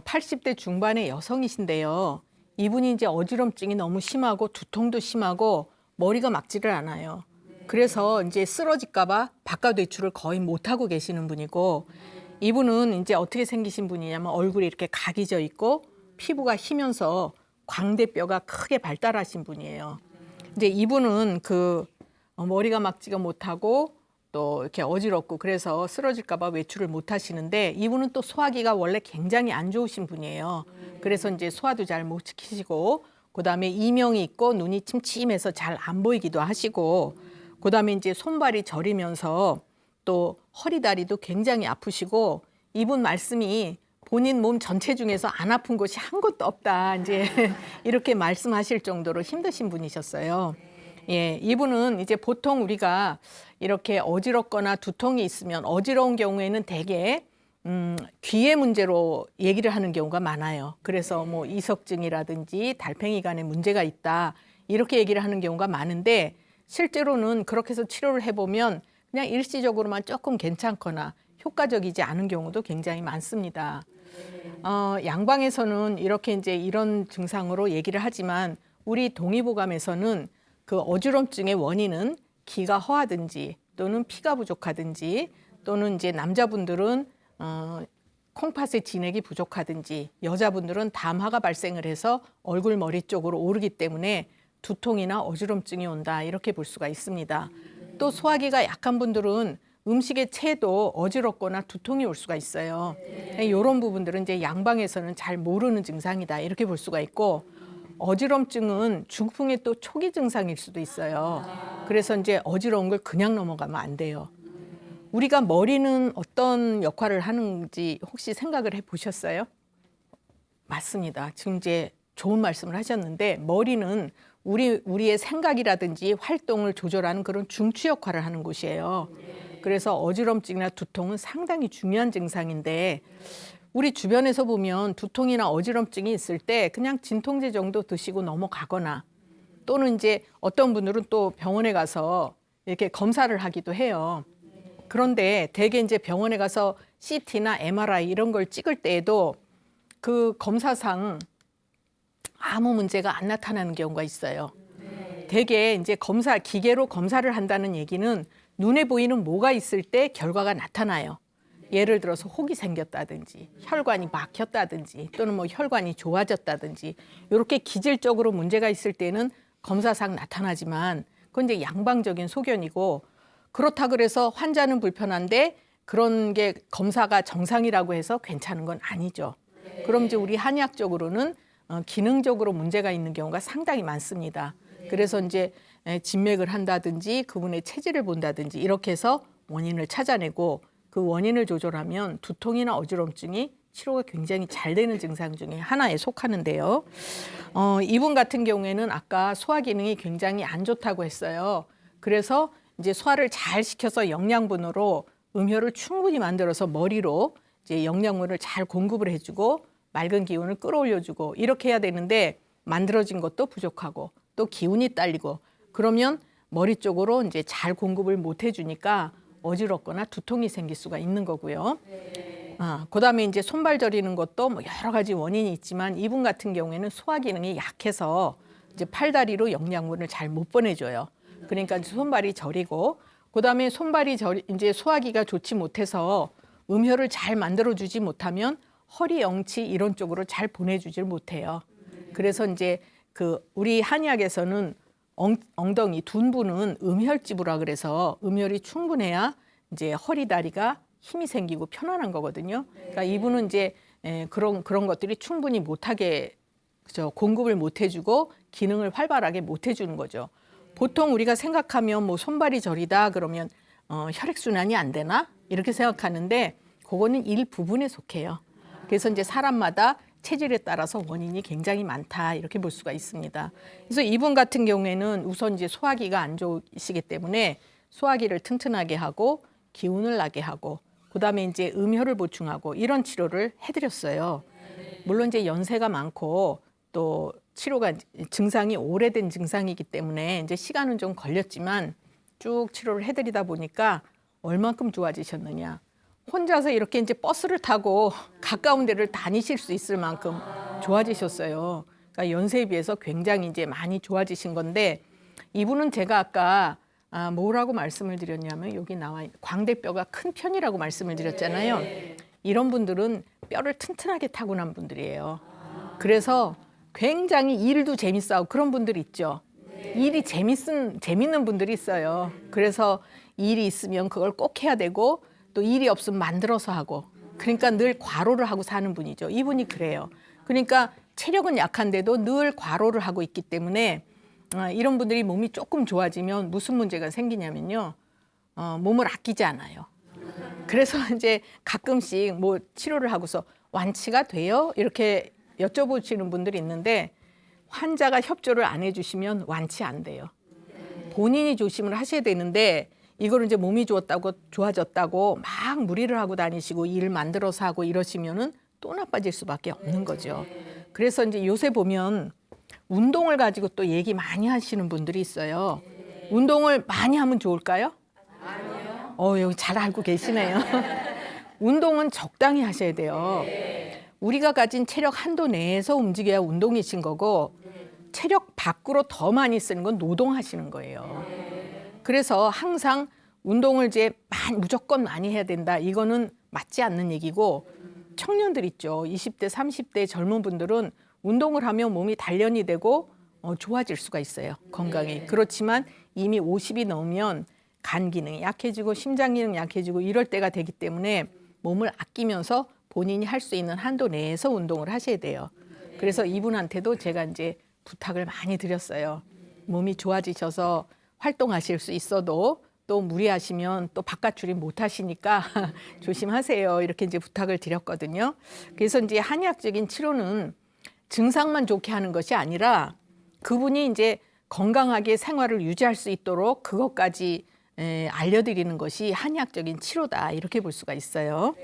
80대 중반의 여성이신데요. 이분이 이제 어지럼증이 너무 심하고 두통도 심하고 머리가 막지를 않아요. 그래서 이제 쓰러질까봐 바깥 외출을 거의 못하고 계시는 분이고, 이분은 이제 어떻게 생기신 분이냐면 얼굴이 이렇게 각이 져 있고 피부가 희면서 광대뼈가 크게 발달하신 분이에요. 이제 이분은 머리가 막지가 못하고 또 이렇게 어지럽고 그래서 쓰러질까봐 외출을 못 하시는데, 이분은 또 소화기가 원래 굉장히 안 좋으신 분이에요. 그래서 이제 소화도 잘 못 지키시고, 그다음에 이명이 있고 눈이 침침해서 잘 안 보이기도 하시고, 그다음에 이제 손발이 저리면서 또 허리 다리도 굉장히 아프시고, 이분 말씀이 본인 몸 전체 중에서 안 아픈 곳이 한 곳도 없다, 이제 이렇게 말씀하실 정도로 힘드신 분이셨어요. 예, 이분은 이제 보통 우리가 이렇게 어지럽거나 두통이 있으면 어지러운 경우에는 대개 귀의 문제로 얘기를 하는 경우가 많아요. 그래서 뭐 이석증이라든지 달팽이관에 문제가 있다, 이렇게 얘기를 하는 경우가 많은데, 실제로는 그렇게 해서 치료를 해보면 그냥 일시적으로만 조금 괜찮거나 효과적이지 않은 경우도 굉장히 많습니다. 양방에서는 이렇게 이제 이런 증상으로 얘기를 하지만, 우리 동의보감에서는 그 어지럼증의 원인은 기가 허하든지 또는 피가 부족하든지, 또는 이제 남자분들은 콩팥의 진액이 부족하든지, 여자분들은 담화가 발생을 해서 얼굴 머리 쪽으로 오르기 때문에 두통이나 어지럼증이 온다, 이렇게 볼 수가 있습니다. 또 소화기가 약한 분들은 음식의 체도 어지럽거나 두통이 올 수가 있어요. 이런 부분들은 이제 양방에서는 잘 모르는 증상이다, 이렇게 볼 수가 있고, 어지럼증은 중풍의 또 초기 증상일 수도 있어요. 그래서 이제 어지러운 걸 그냥 넘어가면 안 돼요. 우리가 머리는 어떤 역할을 하는지 혹시 생각을 해 보셨어요? 맞습니다. 지금 이제 좋은 말씀을 하셨는데, 머리는 우리의 생각이라든지 활동을 조절하는 그런 중추 역할을 하는 곳이에요. 그래서 어지럼증이나 두통은 상당히 중요한 증상인데, 우리 주변에서 보면 두통이나 어지럼증이 있을 때 그냥 진통제 정도 드시고 넘어가거나, 또는 이제 어떤 분들은 또 병원에 가서 이렇게 검사를 하기도 해요. 그런데 대개 이제 병원에 가서 CT나 MRI 이런 걸 찍을 때에도 그 검사상 아무 문제가 안 나타나는 경우가 있어요. 대개 이제 기계로 검사를 한다는 얘기는 눈에 보이는 뭐가 있을 때 결과가 나타나요. 예를 들어서 혹이 생겼다든지, 혈관이 막혔다든지, 또는 뭐 혈관이 좋아졌다든지, 이렇게 기질적으로 문제가 있을 때는 검사상 나타나지만, 그건 이제 양방적인 소견이고, 그렇다 그래서 환자는 불편한데 그런 게 검사가 정상이라고 해서 괜찮은 건 아니죠. 그럼 이제 우리 한의학적으로는 기능적으로 문제가 있는 경우가 상당히 많습니다. 그래서 이제 진맥을 한다든지 그분의 체질을 본다든지 이렇게 해서 원인을 찾아내고, 그 원인을 조절하면 두통이나 어지럼증이 치료가 굉장히 잘 되는 증상 중에 하나에 속하는데요. 이분 같은 경우에는 아까 소화 기능이 굉장히 안 좋다고 했어요. 그래서 이제 소화를 잘 시켜서 영양분으로 음혈을 충분히 만들어서 머리로 이제 영양분을 잘 공급을 해주고 맑은 기운을 끌어올려주고 이렇게 해야 되는데, 만들어진 것도 부족하고 또 기운이 딸리고 그러면 머리 쪽으로 이제 잘 공급을 못 해주니까 어지럽거나 두통이 생길 수가 있는 거고요. 그다음에 이제 손발 저리는 것도 뭐 여러 가지 원인이 있지만, 이분 같은 경우에는 소화 기능이 약해서 이제 팔다리로 영양분을 잘 못 보내줘요. 그러니까 손발이 저리고, 그다음에 이제 소화기가 좋지 못해서 음혈을 잘 만들어주지 못하면 허리, 영치 이런 쪽으로 잘 보내주질 못해요. 그래서 이제 우리 한의학에서는 엉덩이 둔부는 음혈지부라 그래서 음혈이 충분해야 이제 허리 다리가 힘이 생기고 편안한 거거든요. 그러니까 이분은 이제 그런 것들이 충분히 못하게 공급을 못 해주고 기능을 활발하게 못 해주는 거죠. 보통 우리가 생각하면 뭐 손발이 저리다 그러면 혈액순환이 안 되나 이렇게 생각하는데, 그거는 일부분에 속해요. 그래서 이제 사람마다 체질에 따라서 원인이 굉장히 많다, 이렇게 볼 수가 있습니다. 그래서 이분 같은 경우에는 우선 이제 소화기가 안 좋으시기 때문에 소화기를 튼튼하게 하고 기운을 나게 하고, 그다음에 이제 음혈을 보충하고 이런 치료를 해드렸어요. 물론 이제 연세가 많고 또 치료가 증상이 오래된 증상이기 때문에 이제 시간은 좀 걸렸지만 쭉 치료를 해드리다 보니까 얼만큼 좋아지셨느냐. 혼자서 이렇게 이제 버스를 타고 가까운 데를 다니실 수 있을 만큼 좋아지셨어요. 그러니까 연세에 비해서 굉장히 이제 많이 좋아지신 건데 이분은 제가 아까 뭐라고 말씀을 드렸냐면 여기 나와 있는 광대뼈가 큰 편이라고 말씀을 드렸잖아요. 이런 분들은 뼈를 튼튼하게 타고난 분들이에요. 그래서 굉장히 일도 재밌어하고 그런 분들 있죠. 일이 재밌는 분들이 있어요. 그래서 일이 있으면 그걸 꼭 해야 되고 또 일이 없으면 만들어서 하고 그러니까 늘 과로를 하고 사는 분이죠. 이분이 그래요. 그러니까 체력은 약한데도 늘 과로를 하고 있기 때문에 이런 분들이 몸이 조금 좋아지면 무슨 문제가 생기냐면요. 몸을 아끼지 않아요. 그래서 이제 가끔씩 뭐 치료를 하고서 완치가 돼요? 이렇게 여쭤보시는 분들이 있는데 환자가 협조를 안 해주시면 완치 안 돼요. 본인이 조심을 하셔야 되는데 이거를 이제 몸이 좋아졌다고 막 무리를 하고 다니시고 일 만들어서 하고 이러시면은 또 나빠질 수밖에 없는 거죠. 그래서 이제 요새 보면 운동을 가지고 또 얘기 많이 하시는 분들이 있어요. 운동을 많이 하면 좋을까요? 아니요. 여기 잘 알고 계시네요. 운동은 적당히 하셔야 돼요. 우리가 가진 체력 한도 내에서 움직여야 운동이신 거고 체력 밖으로 더 많이 쓰는 건 노동하시는 거예요. 그래서 항상 운동을 이제 무조건 많이 해야 된다. 이거는 맞지 않는 얘기고 청년들 있죠. 20대, 30대 젊은 분들은 운동을 하면 몸이 단련이 되고 좋아질 수가 있어요. 건강이. 그렇지만 이미 50이 넘으면 간 기능이 약해지고 심장 기능이 약해지고 이럴 때가 되기 때문에 몸을 아끼면서 본인이 할 수 있는 한도 내에서 운동을 하셔야 돼요. 그래서 이분한테도 제가 이제 부탁을 많이 드렸어요. 몸이 좋아지셔서 활동하실 수 있어도 또 무리하시면 또 바깥 출입 못 하시니까 조심하세요. 이렇게 이제 부탁을 드렸거든요. 그래서 이제 한의학적인 치료는 증상만 좋게 하는 것이 아니라 그분이 이제 건강하게 생활을 유지할 수 있도록 그것까지 알려드리는 것이 한의학적인 치료다. 이렇게 볼 수가 있어요.